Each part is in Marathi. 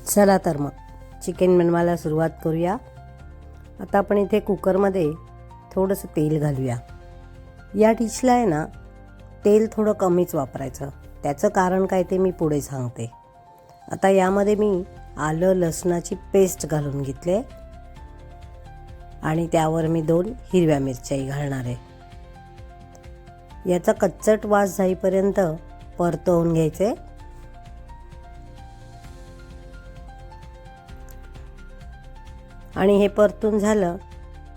चला तर मग चिकन बनवायला सुरुवात करूया। आता आपण इथे कुकरमध्ये थोडंसं तेल घालूया। या डिशला आहे ना तेल थोडं कमीच वापरायचं, त्याचं कारण काय ते मी पुढे सांगते। आता यामध्ये मी आलं लसणाची पेस्ट घालून घेतले आणि त्यावर मी 2 हिरव्या मिरच्याही घालणार आहे। याचा कच्चट वास जाईपर्यंत परतवून घ्यायचे। आणि हे परतून झालं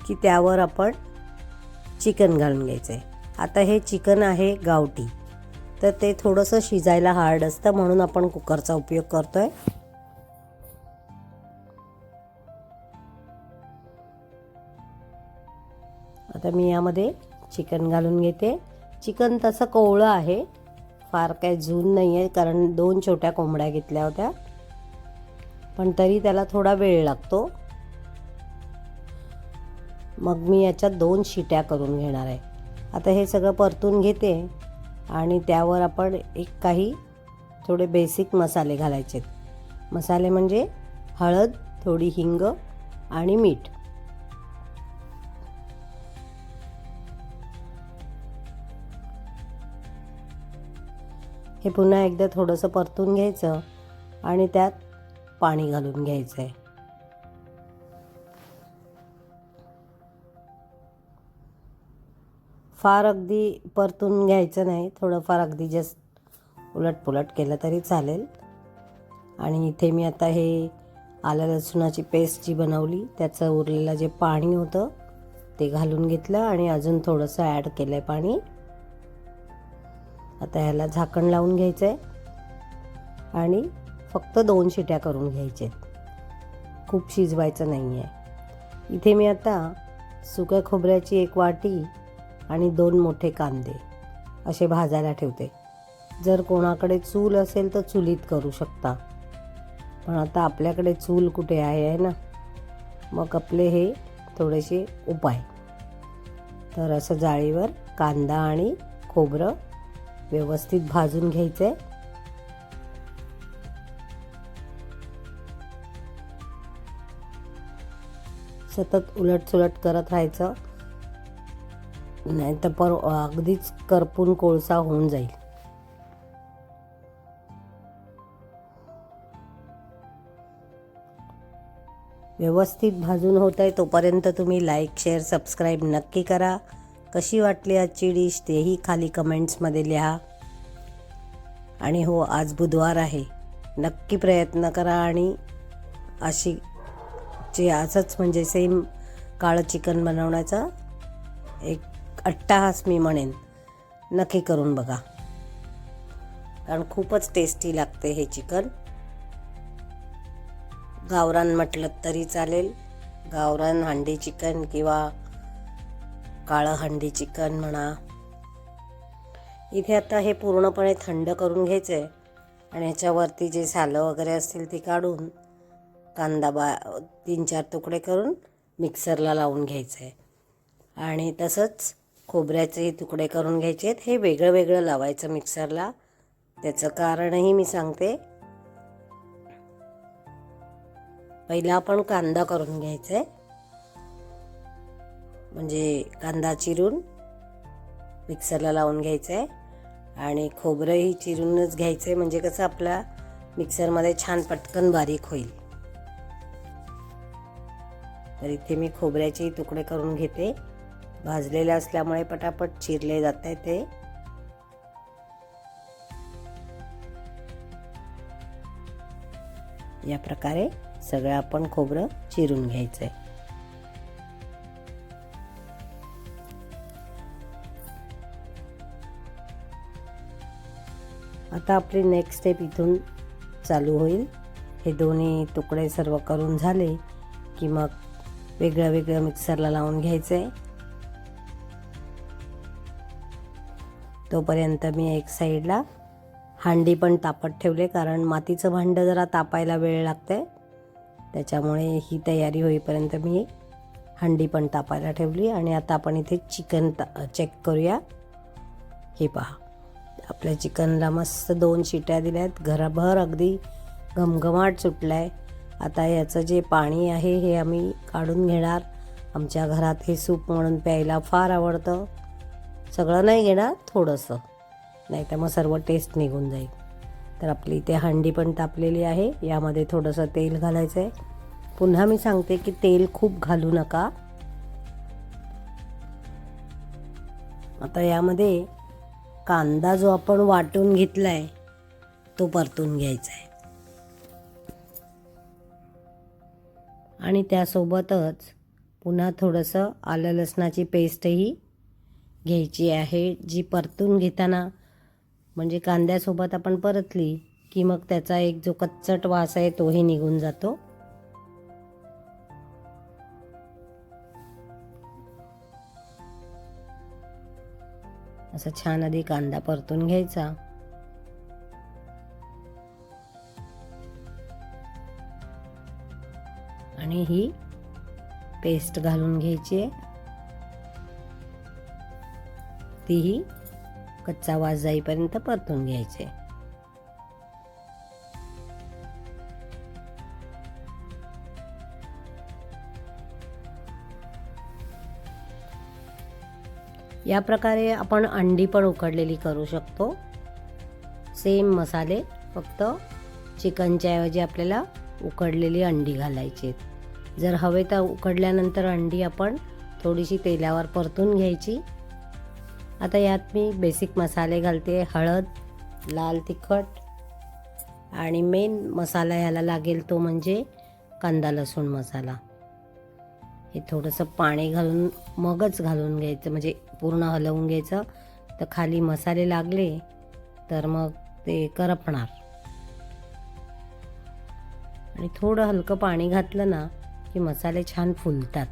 की त्यावर आपण चिकन घालून घ्यायचे। आता हे चिकन आहे गावठी, तर ते थोडंसं शिजायला हार्ड असतं, म्हणून आपण कुकरचा उपयोग करतोय। आता मी यामध्ये चिकन घालून घेते। चिकन तसं कोवळं आहे, फार काही झून नाही आहे, कारण 2 छोट्या कोंबड्या घेतल्या होत्या, पण तरी त्याला थोडा वेळ लागतो। मग मी याच्यात 2 शिट्या करून घेणार आहे। आता हे सगळं परतून घेते आणि त्यावर आपण काही थोडे बेसिक मसाले घालायचे। मसाले म्हणजे हळद, थोडी हिंग आणि मीठ। हे पुन्हा एकदा थोडंसं परतून घ्यायचं आणि त्यात पाणी घालून घ्यायचं आहे। फार अगदी परतून घ्यायचं नाही, थोडंफार अगदी जस्ट उलटपुलट केलं तरी चालेल। आणि इथे मी आता हे आलं लसणाची पेस्ट जी बनवली त्याचं उरलेलं जे पाणी होतं ते घालून घेतलं आणि अजून थोडंसं ॲड केलं आहे पाणी। आता ह्याला झाकण लावून घ्यायचं आहे आणि फक्त 2 शिट्या करून घ्यायचे, खूप शिजवायचं नाही आहे। इथे मी आता सुक्या खोबऱ्याची 1 वाटी आणि 2 मोठे कांदे असे भाजायला ठेवते। जर कोणाकडे चूल असेल तर चुलीत करू शकता, पण आता आपल्याकडे चूल कुठे आहे ना, मग आपले हे थोडेसे उपाय। तर असं जाळीवर कांदा आणि खोबरं व्यवस्थित भाजून घ्यायचं आहे। सतत उलटसुलट करत राहायचं, नाही तर अगदीच करपून कोळसा होऊन जाईल। व्यवस्थित भाजून होत आहे तोपर्यंत तुम्ही लाईक, शेअर, सबस्क्राईब नक्की करा। कशी वाटली आजची डिश तेही खाली कमेंट्समध्ये लिहा। आणि हो, आज बुधवार आहे, नक्की प्रयत्न करा आणि असंच म्हणजे सेम काळं चिकन बनवण्याचा एक अट्टाहास मी म्हणेन, नक्की करून बघा, कारण खूपच टेस्टी लागते हे चिकन। गावरान म्हटलं तरी चालेल, गावरान हंडी चिकन किंवा काळं हंडी चिकन म्हणा। इथे आता हे पूर्णपणे थंड करून घ्यायचं आहे आणि ह्याच्यावरती जे सालं वगैरे असतील ती काढून कांदा 3-4 तुकडे करून मिक्सरला लावून घ्यायचं आहे। आणि तसंच खोबऱ्याचे तुकडे करून घ्यायचे आहेत। हे वेगळं वेगळं लावायचं मिक्सरला, त्याचं कारणही मी सांगते। पहिला आपण कांदा करून घ्यायचा आहे, म्हणजे कांदा चिरून मिक्सरला लावून घ्यायचं आहे आणि खोबरंही चिरूनच घ्यायचं आहे, म्हणजे कसं आपला मिक्सरमध्ये छान पटकन बारीक होईल। तर इथे मी खोबऱ्याचे तुकडे करून घेते, भाजलेले असल्यामुळे पटापट चिरले जात आहे ते। या प्रकारे सगळं आपण खोबरं चिरून घ्यायचंय। आता आपली नेक्स्ट स्टेप इथून चालू होईल। हे दोन्ही तुकडे सर्व करून झाले की मग वेगळं वेगळं मिक्सरला लावून घ्यायचंय। तोपर्यंत मी एक साईडला हांडी पण तापत ठेवले, कारण मातीचं भांडं जरा तापायला वेळ लागते, त्याच्यामुळे ही तयारी होईपर्यंत मी हांडी पण तापायला ठेवली। आणि आता आपण इथे चिकन चेक करूया। हे पहा, आपल्या चिकनला मस्त 2 शिट्या दिल्यात, घराभर अगदी घमघमाट सुटला आहे. आता याचं जे पाणी आहे हे आम्ही काढून घेणार. आमच्या घरात हे सूप म्हणून प्यायला फार आवडतं. सगळं नाही घेणार, थोडंसं, नाही तर मग सर्व टेस्ट निघून जाईल. तर आपली इथे हंडी पण तापलेली आहे. यामध्ये थोडंसं तेल घालायचं आहे. पुन्हा मी सांगते की तेल खूप घालू नका. आता यामध्ये कांदा जो आपण वाटून घेतला आहे तो परतून घ्यायचा आहे. आणि त्यासोबतच पुन्हा थोडंसं आलं लसणाची पेस्टही घ्यायची आहे, जी परतून घेताना म्हणजे कांद्यासोबत आपण परतली की मग त्याचा एक जो कच्चट वास आहे तोही निघून जातो. असं छान आधी कांदा परतून घ्यायचा. आणि ही पेस्ट घालून घ्यायची आहे. तीही कच्चा वास जाईपर्यंत परतून घ्यायचे. या प्रकारे आपण अंडी पण उकडलेली करू शकतो. सेम मसाले, फक्त चिकनच्या ऐवजी आपल्याला उकडलेली अंडी घालायची. जर हवे तर उकडल्यानंतर अंडी आपण थोडीशी तेलावर परतून घ्यायची. आता यात मी बेसिक मसाले घालते. हळद, लाल तिखट आणि मेन मसाला याला लागेल तो म्हणजे कांदा लसूण मसाला. हे थोडंसं पाणी घालून मगच घालून घ्यायचं, म्हणजे पूर्ण हलवून घ्यायचं. तर खाली मसाले लागले तर मग ते करपणार. आणि थोडं हलकं पाणी घातलं ना की मसाले छान फुलतात.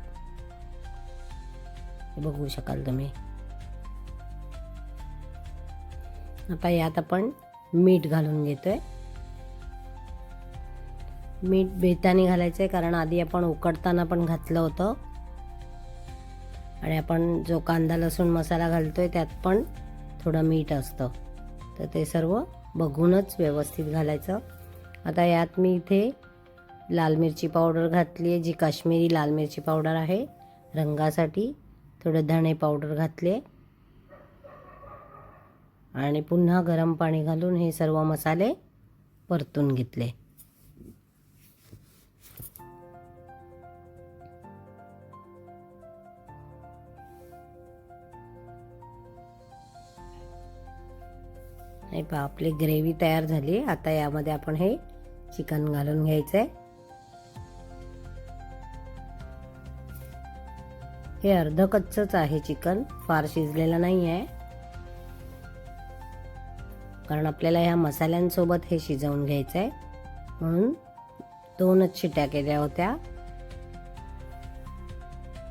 हे बघू शकाल तुम्ही. आता यात आपण मीठ घालून घेतोय. मीठ बेताने घालायचं आहे, कारण आधी आपण उकडताना पण घातलं होतं. आणि आपण जो कांदा लसूण मसाला घालतोय त्यात पण थोडं मीठ असतं. तर ते सर्व बघूनच व्यवस्थित घालायचं. आता यात मी इथे लाल मिरची पावडर घातली आहे, जी काश्मीरी लाल मिरची पावडर आहे रंगासाठी. थोडं धणे पावडर घातले आणि पुन्हा गरम पाणी घालून हे सर्व मसाले परतून घेतले. हे पहा, आपली ग्रेव्ही तयार झाली. आता यामध्ये आपण हे चिकन घालून घ्यायचं आहे. हे अर्ध कच्चंच आहे चिकन, फार शिजलेलं नाही आहे, कारण आपल्याला ह्या मसाल्यांसोबत हे शिजवून घ्यायचं आहे. म्हणून 2च शिट्या केल्या होत्या.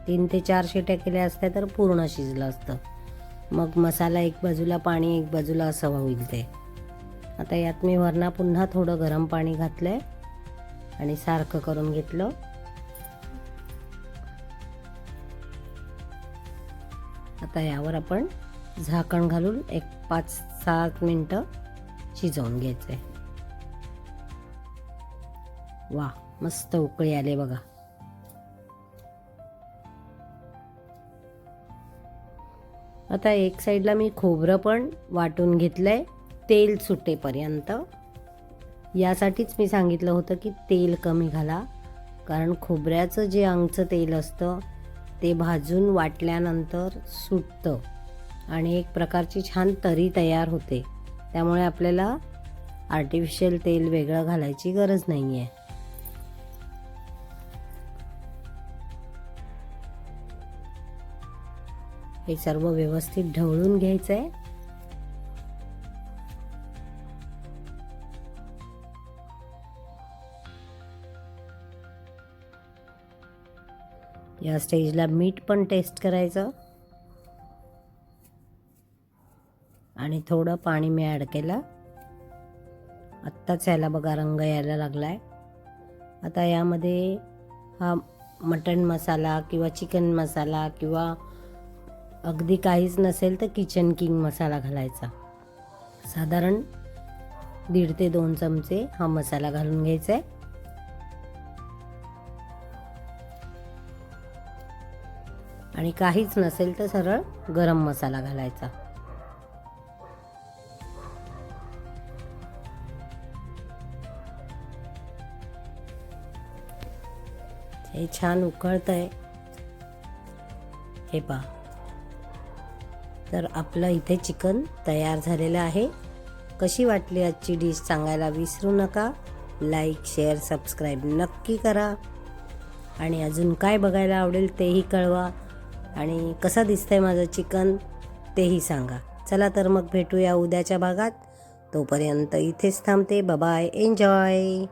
3 ते 4 शिट्या केल्या असत्या तर पूर्ण शिजलं असतं. मग मसाला एक बाजूला, पाणी एक बाजूला, असं होईल ते. आता यात मी वरना पुन्हा थोडं गरम पाणी घातलंय आणि सारखं करून घेतलं. आता यावर आपण झाकण घालून एक 5-7 मिनिटं शिजवून घ्यायचंय. वा, मस्त उकळी आले बघा. आता एक साईडला मी खोबरं पण वाटून घेतलंय तेल सुटेपर्यंत. यासाठीच मी सांगितलं होतं की तेल कमी घाला, कारण खोबऱ्याचं जे अंगचं तेल असतं ते भाजून वाटल्यानंतर सुटतं आणि एक प्रकारची छान तरी तयार होते. त्यामुळे आपल्याला आर्टिफिशियल तेल वेगळं घालायची गरज नाही आहे. हे सर्व व्यवस्थित ढवळून घ्यायचं आहे. या स्टेजला मीठ पण टेस्ट करायचं आणि थोडं पाणी मी ॲड केलं. आत्ताच याला बघा रंग यायला लागलाय. आता यामध्ये हा मटण मसाला किंवा चिकन मसाला किंवा अगदी काहीच नसेल तर किचन किंग मसाला घालायचा. साधारण 1.5 ते 2 चमचे हा मसाला घालून घ्यायचा आहे. आणि काहीच नसेल तर सरळ गरम मसाला घालायचा. हे छान उकळतंय. हे पहा. तर आपलं इथे चिकन तयार झालेलं आहे. कशी वाटली आजची डिश सांगायला विसरू नका. लाईक, शेअर, सबस्क्राईब नक्की करा. आणि अजून काय बघायला आवडेल तेही कळवा. आणि कसं दिसतंय माझं चिकन तेही सांगा. चला तर मग भेटूया उद्याच्या भागात. तोपर्यंत इथेच थांबते. Bye bye. एन्जॉय.